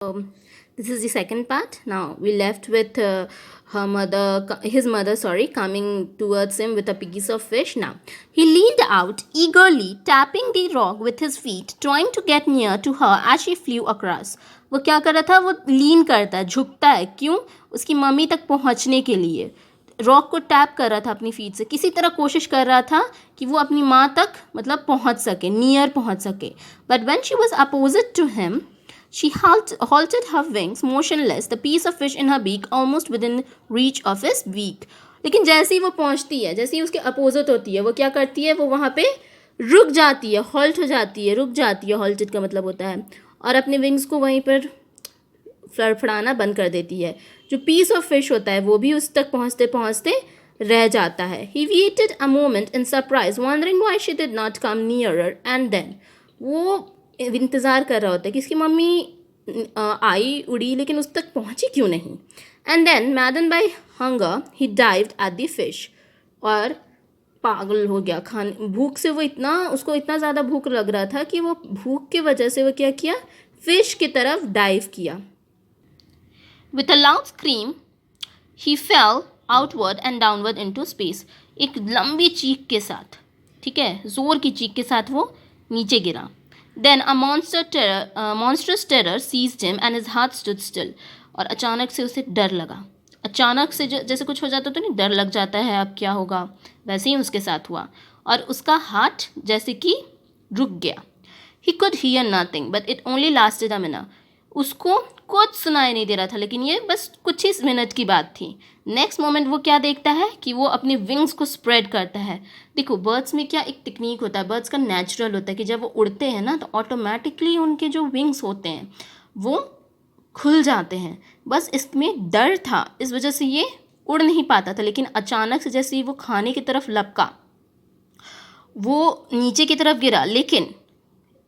This is the second part. Now we left with his mother, coming towards him with a piece of fish. Now he leaned out eagerly, tapping the rock with his feet, trying to get near to her as she flew across. वो क्या कर रहा था? वो लीन करता है, झुकता है. क्यों? उसकी मम्मी तक पहुंचने के लिए. रॉक को टैप कर रहा था अपनी फीट से, किसी तरह कोशिश कर रहा था कि वो अपनी माँ तक मतलब पहुंच सके, नियर पहुंच सके. But when she was opposite to him, she halted her wings, motionless, the piece of fish in her beak almost within reach of his beak. लेकिन जैसे ही वो पहुंचती है, जैसे ही उसके अपोजिट होती है, वो क्या करती है? वो वहाँ पे रुक जाती है, हॉल्ट हो जाती है, रुक जाती है. हॉल्टेड का मतलब होता है, और अपने विंग्स को वहीं पर फड़फड़ाना बंद कर देती है. जो पीस ऑफ फिश होता है वो भी उस तक पहुँचते पहुँचते रह जाता है. He waited a moment in surprise, wondering why she did not come nearer, and then वो इंतज़ार कर रहा होता है कि इसकी मम्मी आई उड़ी लेकिन उस तक पहुंची क्यों नहीं. And then madden by hunger he dived at the fish, और पागल हो गया खाने भूख से. वो इतना उसको इतना ज़्यादा भूख लग रहा था कि वो भूख की वजह से वो क्या किया? फिश की तरफ डाइव किया. With a loud scream he fail outward and downward into space. एक लंबी चीख के साथ, ठीक है, ज़ोर की चीख के साथ वो नीचे गिरा. Then a monstrous terror seized him and his heart stood still. और अचानक से उसे डर लगा. अचानक से जैसे कुछ हो जाता तो नहीं, डर लग जाता है, अब क्या होगा, वैसे ही उसके साथ हुआ. और उसका हार्ट जैसे कि रुक गया. He could hear nothing, but it only lasted a minute. उसको कुछ सुनाई नहीं दे रहा था, लेकिन ये बस कुछ ही मिनट की बात थी. नेक्स्ट मोमेंट वो क्या देखता है कि वो अपने विंग्स को स्प्रेड करता है. देखो, बर्ड्स में क्या एक टेक्निक होता है, बर्ड्स का नेचुरल होता है कि जब वो उड़ते हैं ना तो ऑटोमेटिकली उनके जो विंग्स होते हैं वो खुल जाते हैं. बस इसमें डर था, इस वजह से ये उड़ नहीं पाता था. लेकिन अचानक से जैसे ही वो खाने की तरफ लपका, वो नीचे की तरफ गिरा. लेकिन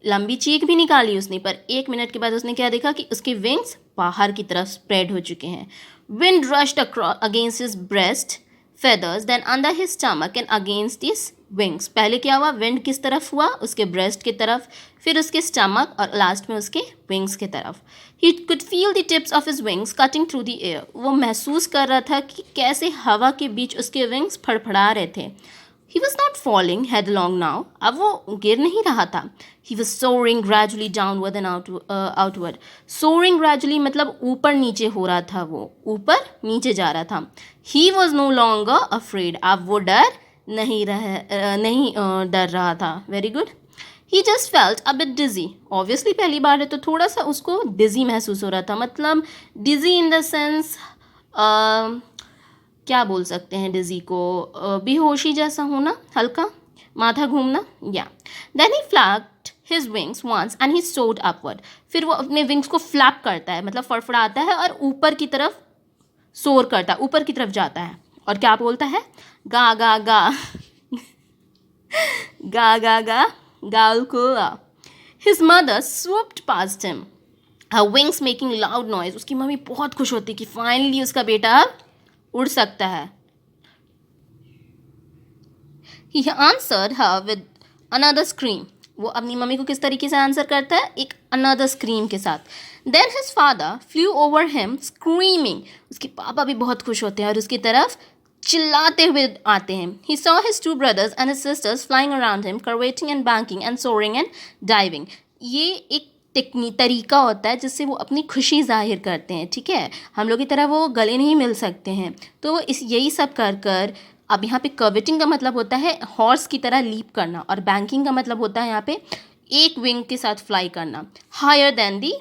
लंबी चीख भी निकाली उसने, पर 1 मिनट के बाद उसने क्या देखा कि उसके विंग्स बाहर की तरफ स्प्रेड हो चुके हैं. Wind rushed against his breast feathers, then under his stomach and against this wings. पहले क्या हुआ? विंड किस तरफ हुआ? उसके ब्रेस्ट की तरफ, फिर उसके स्टमक, और लास्ट में उसके विंग्स की तरफ. He could feel the tips of his wings cutting through the air. वो महसूस कर रहा था कि कैसे हवा के बीच उसके विंग्स फड़फड़ा रहे थे. He was not falling headlong now. अब वो गिर नहीं रहा था. He was soaring gradually downward and outward. Soaring gradually मतलब ऊपर नीचे हो रहा था, वो ऊपर नीचे जा रहा था. He was no longer afraid. अब वो नहीं डर रहा था. Very good. He just felt a bit dizzy. Obviously पहली बार है तो थोड़ा सा उसको dizzy महसूस हो रहा था. मतलब dizzy in the sense क्या बोल सकते हैं डिज़ी को? बेहोशी जैसा होना, हल्का माथा घूमना. या then he flapped his wings once and he soared upward. फिर वो अपने विंग्स को फ्लैप करता है, मतलब फड़फड़ाता है, और ऊपर की तरफ सोर करता है, ऊपर की तरफ जाता है. और क्या बोलता है? गा गा गा गा गा गा गालकुआ. His mother swooped past him, her wings making loud noise. उसकी मम्मी बहुत खुश होती कि फाइनली उसका बेटा अब उड़ सकता है. He answered her with another scream. वो अपनी मम्मी को किस तरीके से आंसर करता है? एक another scream के साथ. Then his father flew over him screaming. उसके पापा भी बहुत खुश होते हैं और उसकी तरफ चिल्लाते हुए आते हैं. He saw his 2 brothers and his sisters flying around him, curveting and banking and soaring and diving. ये एक तरीका होता है जिससे वो अपनी खुशी जाहिर करते हैं. ठीक है, हम लोग की तरह वो गले नहीं मिल सकते हैं, तो यही सब कर कर. अब यहाँ पे कर्वेटिंग का मतलब होता है हॉर्स की तरह लीप करना, और बैंकिंग का मतलब होता है यहाँ पे एक विंग के साथ फ्लाई करना, हायर देन दी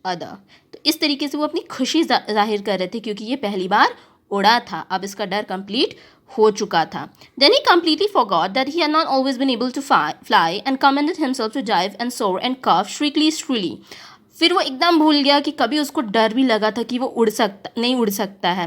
अदर. तो इस तरीके से वो अपनी खुशी जाहिर कर रहे थे क्योंकि ये पहली बार उड़ा था. अब इसका डर कंप्लीट हो चुका था. Then he completely forgot that he had not always been able to fly and commanded himself to dive and soar and cough shrilly. फिर वो एकदम भूल गया कि कभी उसको डर भी लगा था कि वो नहीं उड़ सकता है,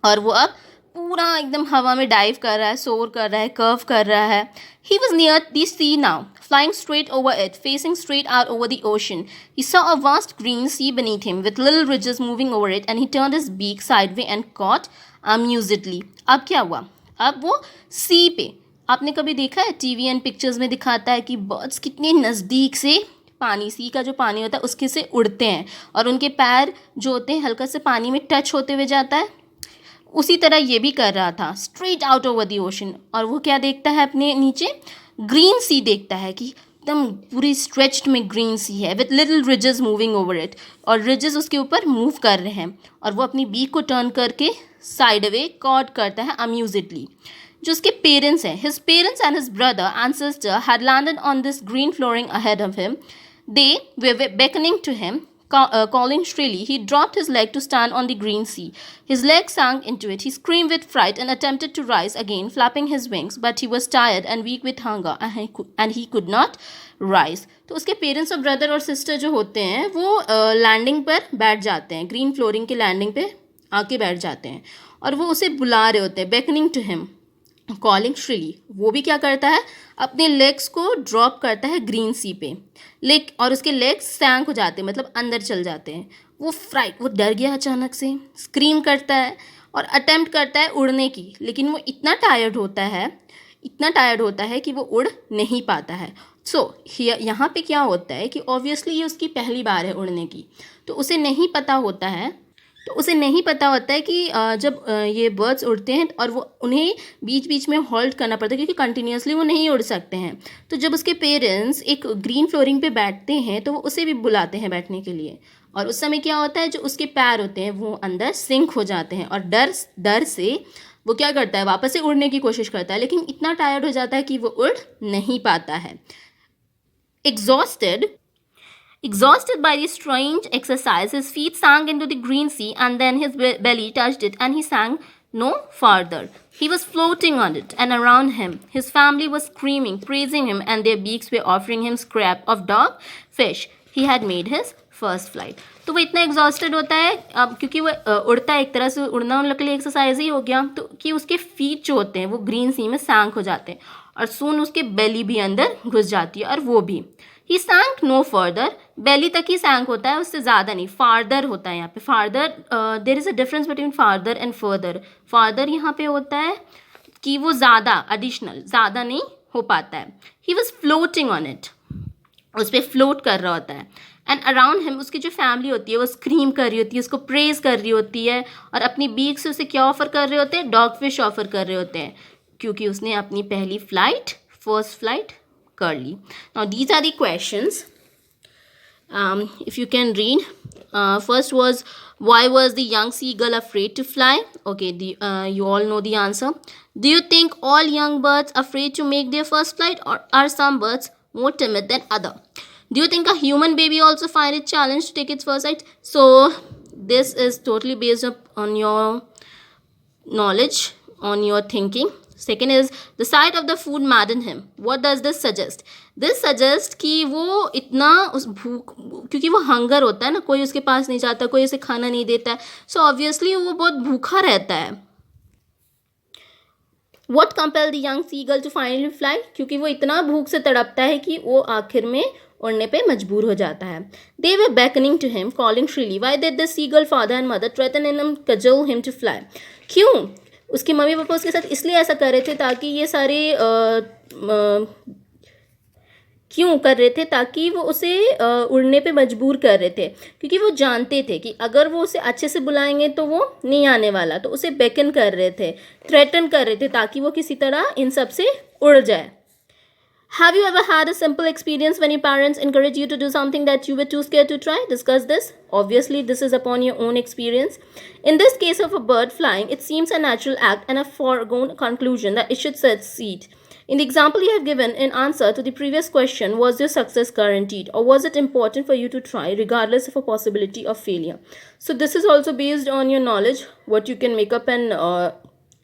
और वो अब पूरा एकदम हवा में डाइव कर रहा है, सोर कर रहा है, कर्व कर रहा है. He was near the sea now, flying straight over it, facing straight out over the ocean. He saw a vast green sea beneath him with little ridges moving over it, and he turned his beak sideways and caught amusedly. अब क्या हुआ? अब वो सी पे, आपने कभी देखा है टीवी एंड पिक्चर्स में दिखाता है कि बर्ड्स कितने नज़दीक से पानी, सी का जो पानी होता है उसके से उड़ते हैं और उनके पैर जो होते हैं हल्का से पानी में टच होते हुए जाता है, उसी तरह ये भी कर रहा था, straight out over the ocean. और वो क्या देखता है अपने नीचे, ग्रीन सी देखता है कि एकदम पूरी स्ट्रेच्ड में ग्रीन सी है with little ridges moving over it, और रिजेस उसके ऊपर मूव कर रहे हैं, और वो अपनी बीक को टर्न करके साइड वे कॉड करता है अम्यूजिडली। जो उसके पेरेंट्स हैं, his parents and his brother and sister had landed on this green flooring ahead of him, they way beckoning to him, calling shrilly. He dropped his leg to stand on the green sea. His leg sank into it. He screamed with fright and attempted to rise again, flapping his wings, but he was tired and weak with hunger, and he could not rise. तो उसके parents और brother और sister जो होते हैं वो landing पर बैठ जाते हैं, ग्रीन फ्लोरिंग की लैंडिंग पे आके बैठ जाते हैं, और वो उसे बुला रहे होते हैं, beckoning to him, कॉलिंग श्रीली। वो भी क्या करता है, अपने लेग्स को ड्रॉप करता है ग्रीन सी पे, और उसके लेग्स सैंक हो जाते हैं, मतलब अंदर चल जाते हैं। वो डर गया अचानक से, स्क्रीम करता है और अटेम्प्ट करता है उड़ने की, लेकिन वो इतना टायर्ड होता है कि वो उड़ नहीं पाता है। यहाँ पे क्या होता है कि ऑब्वियसली ये उसकी पहली बार है उड़ने की, तो उसे नहीं पता होता है कि जब ये बर्ड्स उड़ते हैं और वो उन्हें बीच बीच में होल्ड करना पड़ता है, क्योंकि कंटिन्यूसली वो नहीं उड़ सकते हैं। तो जब उसके पेरेंट्स एक ग्रीन फ्लोरिंग पे बैठते हैं तो वो उसे भी बुलाते हैं बैठने के लिए, और उस समय क्या होता है, जो उसके पैर होते हैं वो अंदर सिंक हो जाते हैं, और डर से वो क्या करता है, वापस से उड़ने की कोशिश करता है, लेकिन इतना टायर्ड हो जाता है कि वो उड़ नहीं पाता है। Exhausted by the strange exercise, his feet sank into the green sea, and then his belly touched it, and he sank no farther. He was floating on it, and around him, his family was screaming, praising him, and their beaks were offering him scrap of dog fish. He had made his first flight. तो वो इतना exhausted होता है, अब क्योंकि वो उड़ता है, एक तरह से उड़ना उनके लिए एक्सरसाइज ही हो गया, तो कि उसके फीट जो होते हैं वो ग्रीन सी में सैंक हो जाते हैं, और सून उसके बेली भी अंदर घुस जाती है, और वो भी ही सैंक नो फर्दर, बेली तक ही सैंक होता है, उससे ज़्यादा नहीं, फार्दर होता है यहाँ पे। Farther, there is a difference between farther and further. Farther यहाँ पे होता है कि वो ज़्यादा, एडिशनल, ज़्यादा नहीं हो पाता है। He was floating on it, उस पर फ्लोट कर रहा होता है, एंड अराउंड हिम, उसकी जो फैमिली होती है वो स्क्रीम कर रही होती है, उसको प्रेज कर रही होती है, और अपनी बीक से उसे क्या ऑफर कर रहे होते हैं, डॉग फिश ऑफर कर रहे होते हैं, क्योंकि उसने अपनी पहली फ्लाइट, फर्स्ट फ्लाइट कर ली। Now these are the questions. If you can read, first was, why was the young seagull afraid to fly? Okay, you all know the answer. Do you think all young birds are afraid to make their first flight, or are some birds more timid than other? Do you think a human baby also find it challenge to take its first flight? So this is totally based on your knowledge, on your thinking. Second is, the sight of the food maddened him. What does this suggest? This suggests कि वो इतना उस भूख, क्योंकि वो hunger होता है ना, कोई उसके पास नहीं जाता, कोई उसे खाना नहीं देता है, सो ऑब्वियसली वो बहुत भूखा रहता है। What compelled the young seagull to finally fly? क्योंकि वो इतना भूख से तड़पता है कि वो आखिर में उड़ने पे मजबूर हो जाता है। They were beckoning to him, calling shrilly. Why did the seagull father and mother threaten him, cajole him to fly? क्यों उसके मम्मी पापा उसके साथ इसलिए ऐसा कर रहे थे, ताकि ये सारे क्यों कर रहे थे, ताकि वो उसे उड़ने पे मजबूर कर रहे थे, क्योंकि वो जानते थे कि अगर वो उसे अच्छे से बुलाएंगे तो वो नहीं आने वाला, तो उसे बेकन कर रहे थे, थ्रेटन कर रहे थे, ताकि वो किसी तरह इन सब से उड़ जाए। Have you ever had a simple experience when your parents encourage you to do something that you were too scared to try? Discuss this. Obviously, this is upon your own experience. In this case of a bird flying, it seems a natural act and a foregone conclusion that it should succeed. In the example you have given in answer to the previous question, was your success guaranteed, or was it important for you to try regardless of a possibility of failure? So this is also based on your knowledge, what you can make up and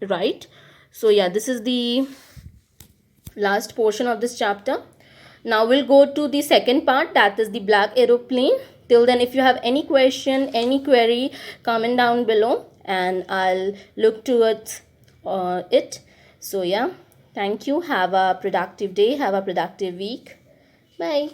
write. So yeah, this is the last portion of this chapter. Now we'll go to the second part, that is the black aeroplane. Till then, if you have any question, any query, comment down below and I'll look towards it. So yeah, thank you. Have a productive day. Have a productive week. Bye.